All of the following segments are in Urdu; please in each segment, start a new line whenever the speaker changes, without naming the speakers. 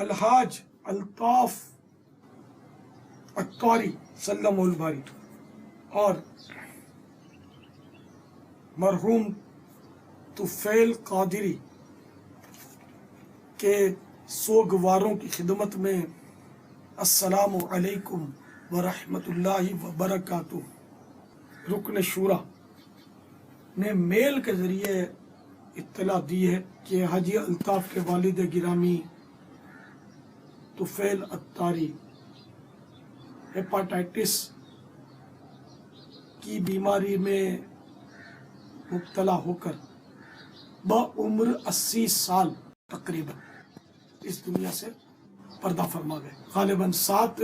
الحاج الطاف الطاری سلم الباری اور مرحوم طفیل قادری کے سوگواروں کی خدمت میں السلام علیکم ورحمۃ اللہ وبرکاتہ رکن شورا نے میل کے ذریعے اطلاع دی ہے کہ حاجی الطاف کے والد گرامی طفیل الطاری ہیپاٹائٹس کی بیماری میں مبتلا ہو کر بعمر 80 سال تقریباً اس دنیا سے پردہ فرما گئے، غالباً 7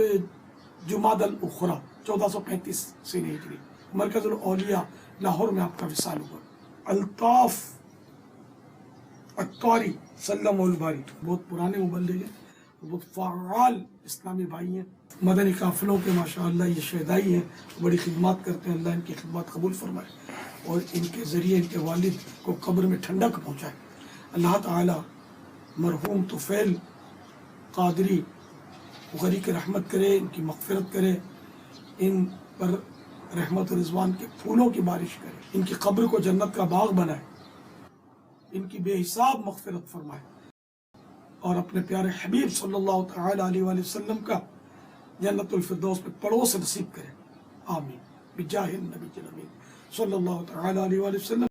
جمادی الاخری 1435 سے ہجری۔ مرکز الاولیاء لاہور میں آپ کا وصال ہوا۔ الطاف الطاری سلم الباری بہت پرانے مبلغ ہیں، بہت فعال اسلامی بھائی ہیں، مدنی قافلوں کے ماشاءاللہ یہ شہدائی ہیں، بڑی خدمات کرتے ہیں، اللہ ان کی خدمات قبول فرمائے اور ان کے ذریعے ان کے والد کو قبر میں ٹھنڈک پہنچائے۔ اللہ تعالی مرحوم طفیل قادری غری کی رحمت کرے، ان کی مغفرت کرے، ان پر رحمت و رضوان کے پھولوں کی بارش کرے، ان کی قبر کو جنت کا باغ بنائے، ان کی بے حساب مغفرت فرمائے اور اپنے پیارے حبیب صلی اللہ تعالی علیہ وآلہ وسلم کا جنت الفردوس میں پڑوس نصیب کرے، آمین بجاہ النبی الامین صلی اللہ تعالی علیہ وآلہ وسلم۔